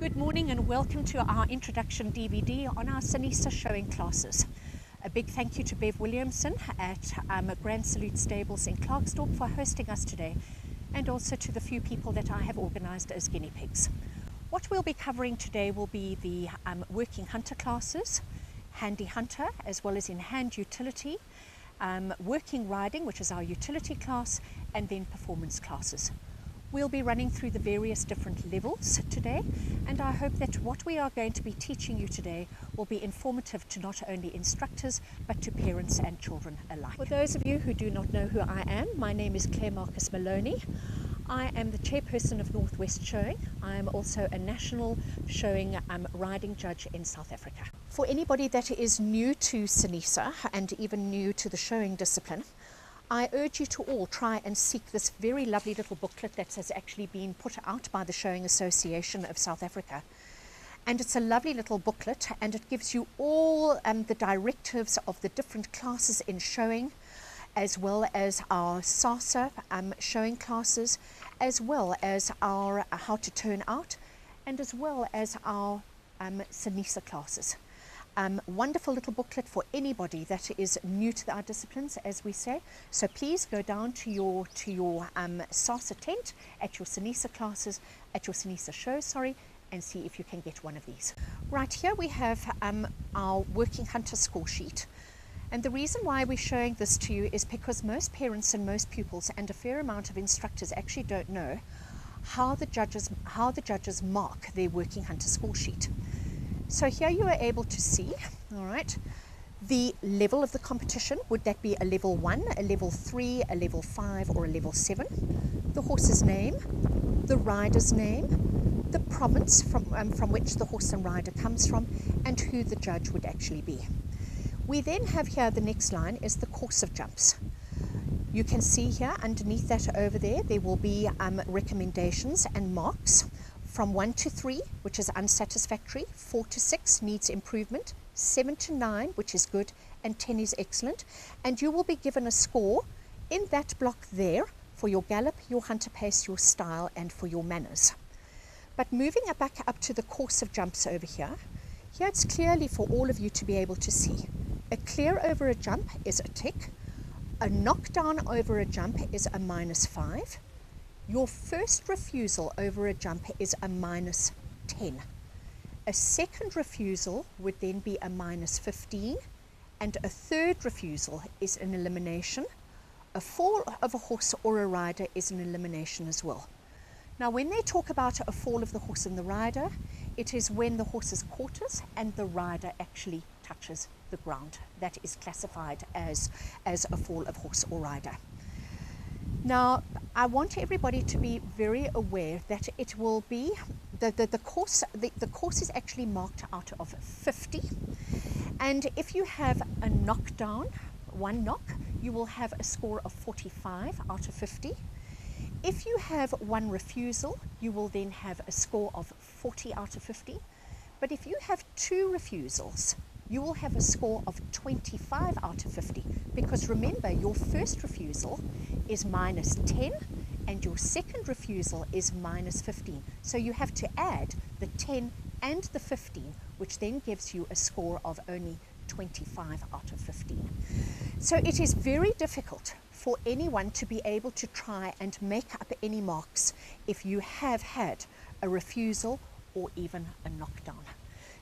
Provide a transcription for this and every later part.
Good morning and welcome to our introduction DVD on our SANESA showing classes. A big thank you to Bev Williamson at Grand Salute Stables in Klerksdorp for hosting us today, and also to the few people that I have organised as guinea pigs. What we'll be covering today will be the working hunter classes, handy hunter, as well as in hand utility, working riding, which is our utility class, and then performance classes. We'll be running through the various different levels today, and I hope that what we are going to be teaching you today will be informative to not only instructors but to parents and children alike. For those of you who do not know who I am, my name is Claire Marcus Maloney. I am the chairperson of Northwest Showing. I am also a national showing riding judge in South Africa. For anybody that is new to SANESA and even new to the showing discipline, I urge you to all try and seek this very lovely little booklet that has actually been put out by the Showing Association of South Africa. And it's a lovely little booklet, and it gives you all the directives of the different classes in showing, as well as our SANESA showing classes, as well as our how to turn out, and as well as our SANESA classes. Wonderful little booklet for anybody that is new to our disciplines, as we say. So please go down to your SANESA tent at your SANESA classes, at your SANESA show, and see if you can get one of these. Right here we have our working hunter score sheet. And the reason why we're showing this to you is because most parents and most pupils and a fair amount of instructors actually don't know how the judges mark their working hunter score sheet. So here you are able to see, all right, the level of the competition. Would that be a level 1, a level 3, a level 5, or a level 7? The horse's name, the rider's name, the province from which the horse and rider comes from, and who the judge would actually be. We then have here, the next line is the course of jumps. You can see here underneath that over there will be recommendations and marks. From 1 to 3, which is unsatisfactory, 4 to 6 needs improvement, 7 to 9, which is good, and 10 is excellent. And you will be given a score in that block there for your gallop, your hunter pace, your style, and for your manners. But moving back up to the course of jumps over here it's clearly for all of you to be able to see. A clear over a jump is a tick. A knockdown over a jump is a -5. Your first refusal over a jump is a -10. A second refusal would then be a -15, and a third refusal is an elimination. A fall of a horse or a rider is an elimination as well. Now, when they talk about a fall of the horse and the rider, it is when the horse's quarters and the rider actually touches the ground. That is classified as a fall of horse or rider. Now, I want everybody to be very aware that it will be, the course is actually marked out of 50. And if you have a knockdown, one knock, you will have a score of 45 out of 50. If you have one refusal, you will then have a score of 40 out of 50. But if you have 2 refusals, you will have a score of 25 out of 50, because remember, your first refusal is -10 and your second refusal is -15. So you have to add the 10 and the 15, which then gives you a score of only 25 out of 15. So it is very difficult for anyone to be able to try and make up any marks if you have had a refusal or even a knockdown.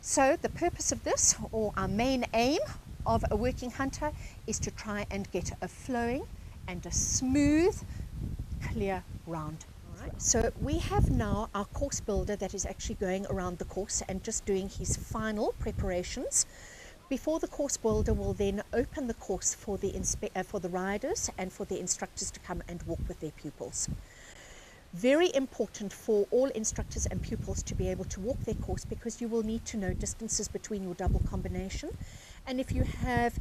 So the purpose of this, or our main aim of a working hunter, is to try and get a flowing and a smooth, clear round. Right. So we have now our course builder that is actually going around the course and just doing his final preparations. Before the course builder will then open the course for the riders and for the instructors to come and walk with their pupils. Very important for all instructors and pupils to be able to walk their course, because you will need to know distances between your double combination. And if you have,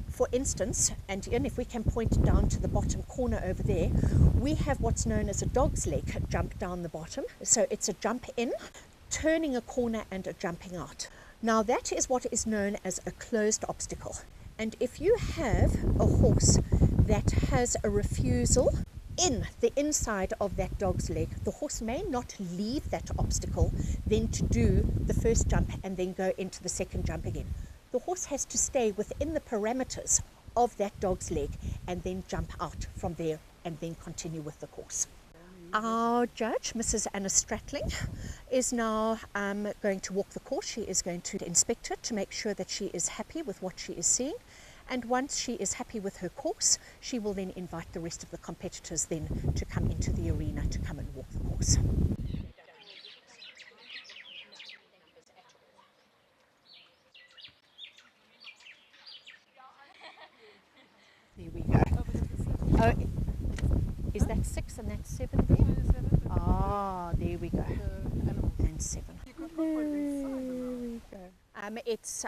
for instance, and if we can point down to the bottom corner over there, we have what's known as a dog's leg jump down the bottom. So it's a jump in, turning a corner, and a jumping out. Now that is what is known as a closed obstacle. And if you have a horse that has a refusal in the inside of that dog's leg. The horse may not leave that obstacle then to do the first jump and then go into the second jump again. The horse has to stay within the parameters of that dog's leg and then jump out from there and then continue with the course. Our judge, Mrs. Anna Stratling, is now going to walk the course. She is going to inspect it to make sure that she is happy with what she is seeing. And once she is happy with her course, she will then invite the rest of the competitors then to come into the arena to come and walk the course. There we go. Oh, is that 6 and that's 7 there? Ah, there we go. And 7. There we go. It's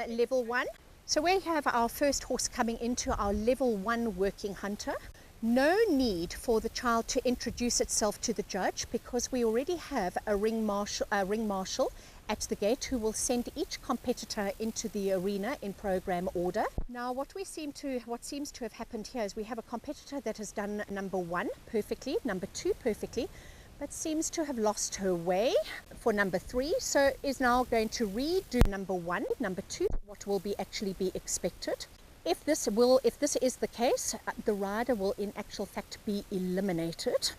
level 1. So we have our first horse coming into our level 1 working hunter. No need for the child to introduce itself to the judge because we already have a ring marshal at the gate who will send each competitor into the arena in program order. Now what seems to have happened here is we have a competitor that has done number 1 perfectly, number 2 perfectly, but seems to have lost her way for number 3, so is now going to redo number 1, number 2, what will actually be expected. If this is the case, the rider will in actual fact be eliminated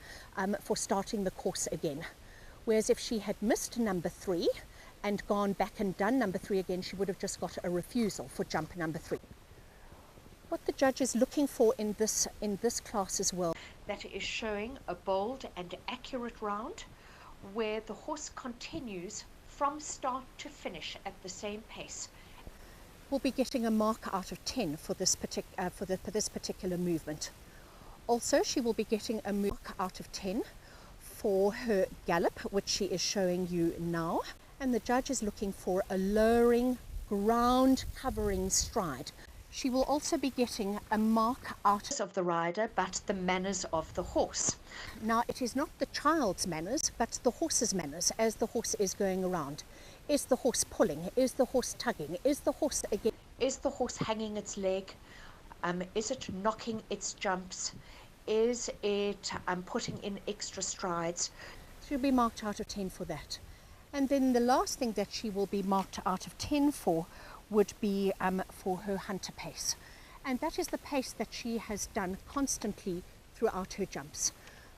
for starting the course again. Whereas if she had missed number 3 and gone back and done number 3 again, she would have just got a refusal for jump number 3. What the judge is looking for in this class as well, that is showing a bold and accurate round where the horse continues from start to finish at the same pace. Will be getting a mark out of 10 for this particular movement. Also, she will be getting a mark out of 10 for her gallop, which she is showing you now. And the judge is looking for a lowering, ground covering stride. She will also be getting a mark out of the rider, but the manners of the horse. Now, it is not the child's manners, but the horse's manners as the horse is going around. Is the horse pulling? Is the horse tugging? Is the horse hanging its leg? Is it knocking its jumps? Is it putting in extra strides? She'll be marked out of 10 for that. And then the last thing that she will be marked out of 10 for would be for her hunter pace. And that is the pace that she has done constantly throughout her jumps.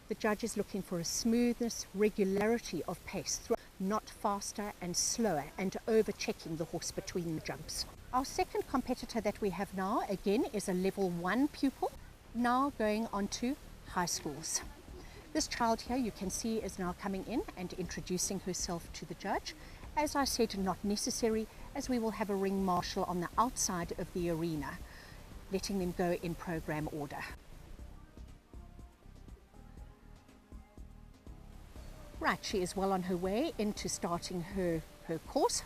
The judge is looking for a smoothness, regularity of pace, not faster and slower and over checking the horse between the jumps. Our second competitor that we have now again is a level 1 pupil, now going on to high schools. This child here you can see is now coming in and introducing herself to the judge. As I said, not necessary, as we will have a ring marshal on the outside of the arena, letting them go in program order. Right, she is well on her way into starting her course.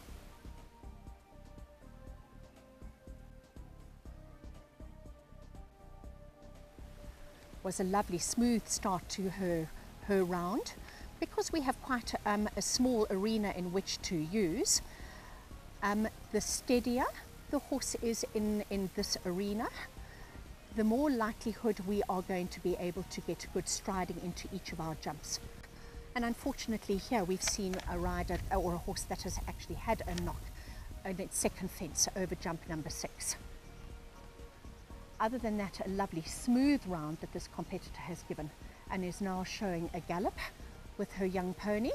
Was a lovely smooth start to her round. Because we have quite a small arena in which to use, the steadier the horse is in this arena, the more likelihood we are going to be able to get good striding into each of our jumps. And unfortunately here we've seen a rider or a horse that has actually had a knock in its second fence over jump number 6. Other than that, a lovely smooth round that this competitor has given and is now showing a gallop with her young pony.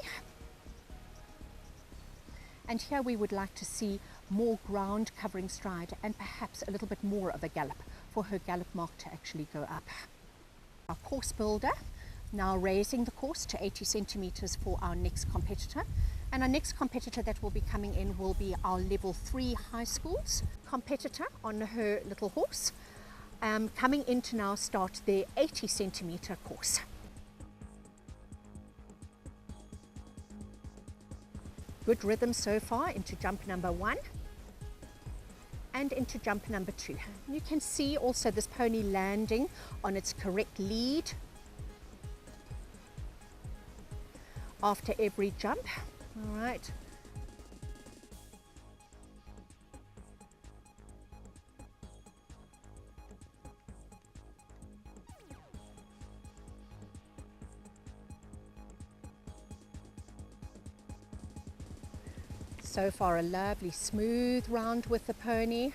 And here we would like to see more ground covering stride and perhaps a little bit more of a gallop for her gallop mark to actually go up. Our course builder now raising the course to 80 centimeters for our next competitor. And our next competitor that will be coming in will be our level 3 high schools competitor on her little horse, coming in to now start their 80 centimeter course. Good rhythm so far into jump number 1 and into jump number 2. You can see also this pony landing on its correct lead after every jump. All right. So far a lovely smooth round with the pony.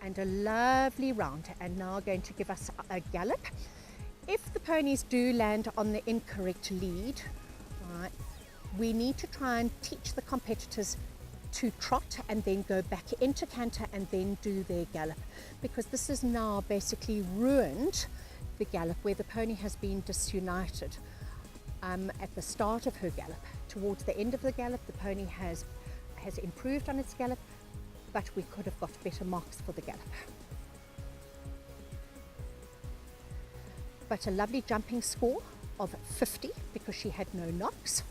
And a lovely round, and now going to give us a gallop. If the ponies do land on the incorrect lead, right, we need to try and teach the competitors to trot and then go back into canter and then do their gallop, because this has now basically ruined the gallop where the pony has been disunited at the start of her gallop. Towards the end of the gallop, the pony has improved on its gallop, but we could have got better marks for the gallop. But a lovely jumping score of 50 because she had no knocks.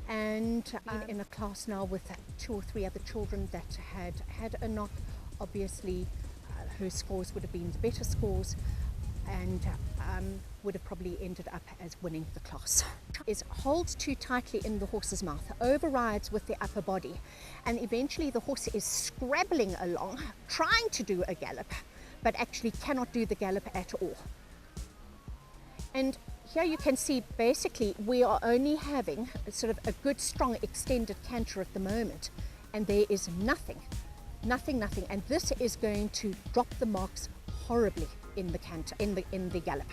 And in a class now with 2 or 3 other children that had a knock. Obviously her scores would have been better scores and would have probably ended up as winning the class. Is holds too tightly in the horse's mouth, overrides with the upper body, and eventually the horse is scrabbling along trying to do a gallop but actually cannot do the gallop at all. And here you can see basically we are only having sort of a good strong extended canter at the moment, and there is nothing, and this is going to drop the marks horribly in the canter, in the gallop.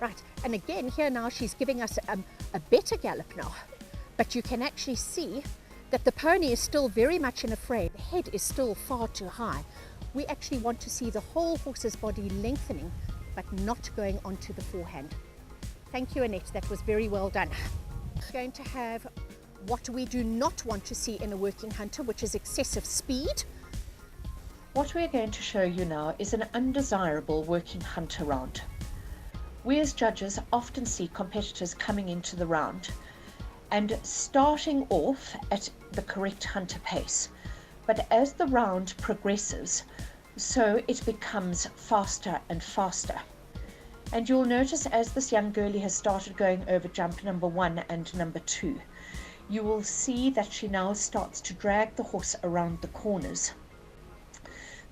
Right, and again here now she's giving us a better gallop now, but you can actually see that the pony is still very much in a fray. The head is still far too high. We actually want to see the whole horse's body lengthening but not going onto the forehand. Thank you, Annette, that was very well done. We're going to have what we do not want to see in a working hunter, which is excessive speed. What we're going to show you now is an undesirable working hunter round. We as judges often see competitors coming into the round and starting off at the correct hunter pace, but as the round progresses, so it becomes faster and faster. And you'll notice as this young girlie has started going over jump number 1 and number 2, you will see that she now starts to drag the horse around the corners.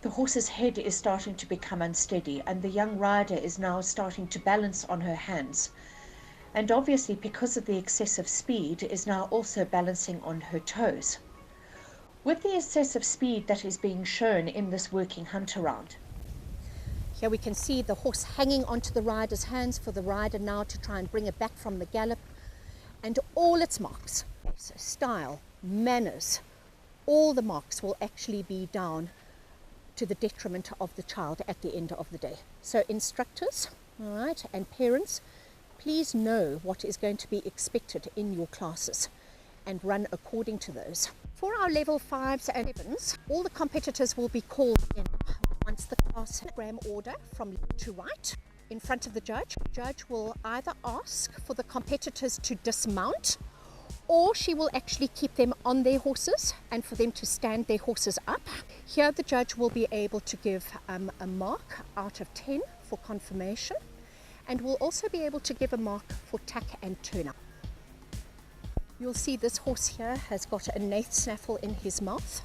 The horse's head is starting to become unsteady, and the young rider is now starting to balance on her hands. And obviously, because of the excessive speed, is now also balancing on her toes. With the excessive speed that is being shown in this working hunter round, here we can see the horse hanging onto the rider's hands for the rider now to try and bring it back from the gallop, and all its marks, so style, manners, all the marks will actually be down to the detriment of the child at the end of the day. So instructors, all right, and parents, please know what is going to be expected in your classes and run according to those. For our level 5s and 7s, all the competitors will be called in once the class program order from left to right in front of the judge. The judge will either ask for the competitors to dismount, or she will actually keep them on their horses and for them to stand their horses up. Here the judge will be able to give a mark out of 10 for confirmation, and will also be able to give a mark for tack and turn up. You'll see this horse here has got a Nath snaffle in his mouth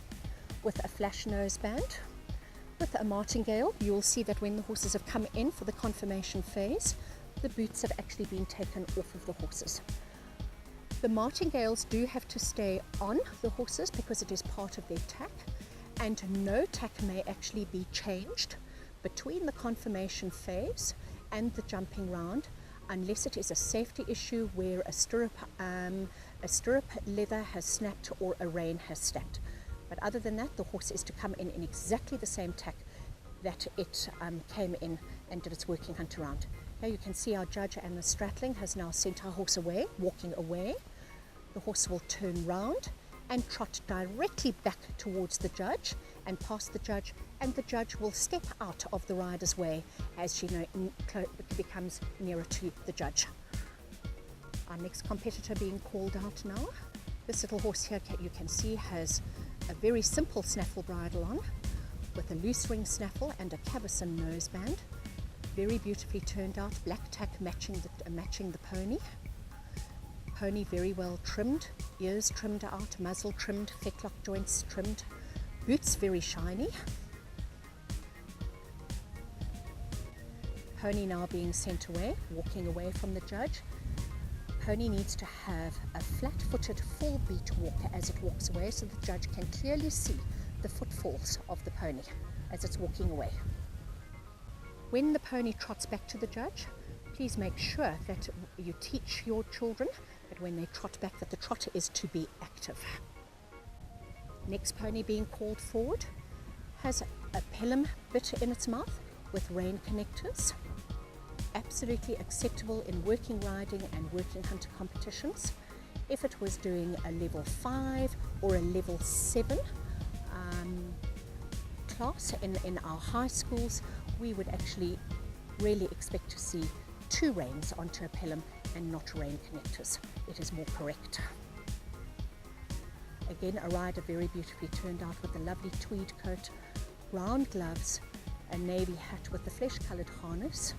with a flash nose band. With a martingale, you'll see that when the horses have come in for the confirmation phase, the boots have actually been taken off of the horses. The martingales do have to stay on the horses because it is part of their tack, and no tack may actually be changed between the confirmation phase and the jumping round unless it is a safety issue where a stirrup leather has snapped or a rein has snapped. But other than that, the horse is to come in exactly the same tack that it came in and did its working hunt around. Here you can see our judge and the straddling has now sent our horse away, walking away. The horse will turn round and trot directly back towards the judge and past the judge, and the judge will step out of the rider's way as she becomes nearer to the judge. Our next competitor being called out now. This little horse here you can see has a very simple snaffle bridle on with a loose ring snaffle and a cavesson noseband. Very beautifully turned out, black tack matching the pony. Pony very well trimmed, ears trimmed out, muzzle trimmed, fecklock joints trimmed, boots very shiny. Pony now being sent away, walking away from the judge. pony needs to have a flat-footed full beat walk as it walks away, so the judge can clearly see the footfalls of the pony as it's walking away. When the pony trots back to the judge, please make sure that you teach your children that when they trot back, that the trot is to be active. Next pony being called forward has a pelham bit in its mouth with rein connectors. Absolutely acceptable in working riding and working hunter competitions. If it was doing a level 5 or a level 7 class in our high schools, we would actually really expect to see 2 reins onto a pelham and not rein connectors. It is more correct. Again, a rider very beautifully turned out with a lovely tweed coat, round gloves, a navy hat with the flesh-coloured harness.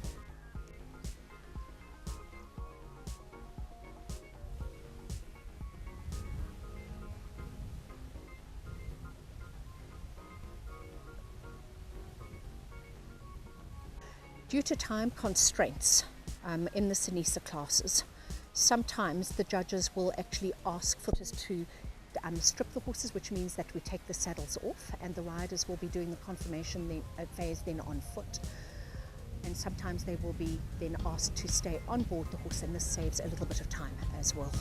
Due to time constraints in the SANESA classes, sometimes the judges will actually ask for us to strip the horses, which means that we take the saddles off and the riders will be doing the confirmation phase then on foot. And sometimes they will be then asked to stay on board the horse, and this saves a little bit of time as well.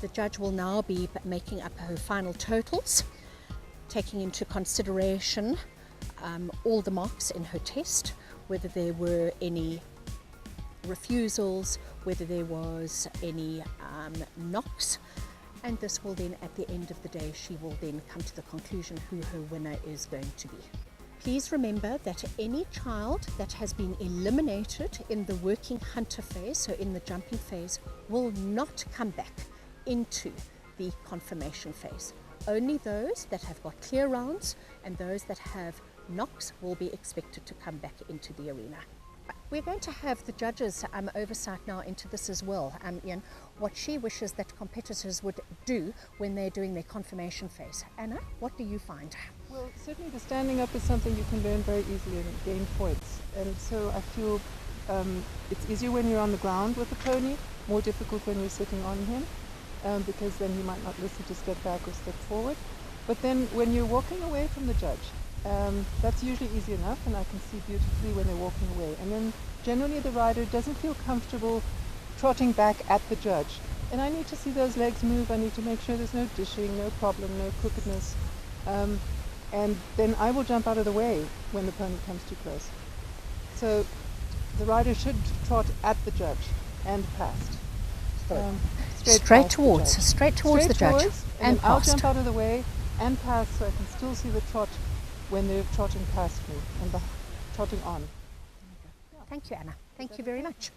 The judge will now be making up her final totals, taking into consideration all the marks in her test, whether there were any refusals, whether there was any knocks, and this will then, at the end of the day, she will then come to the conclusion who her winner is going to be. Please remember that any child that has been eliminated in the working hunter phase, so in the jumping phase, will not come back into the confirmation phase. Only those that have got clear rounds and those that have knocks will be expected to come back into the arena. We're going to have the judges oversight now into this as well, Ian, what she wishes that competitors would do when they're doing their confirmation phase. Anna, what do you find? Well, certainly the standing up is something you can learn very easily and gain points. And so I feel it's easier when you're on the ground with the pony, more difficult when you're sitting on him, because then he might not listen to step back or step forward. But then when you're walking away from the judge, that's usually easy enough, and I can see beautifully when they're walking away. And then generally the rider doesn't feel comfortable trotting back at the judge. And I need to see those legs move. I need to make sure there's no dishing, no problem, no crookedness. And then I will jump out of the way when the pony comes too close. So the rider should trot at the judge and past. Straight towards the judge and I'll past. jump out of the way and past, so I can still see the trot when they're trotting past me and trotting on. Thank you, Anna. Thank you very much.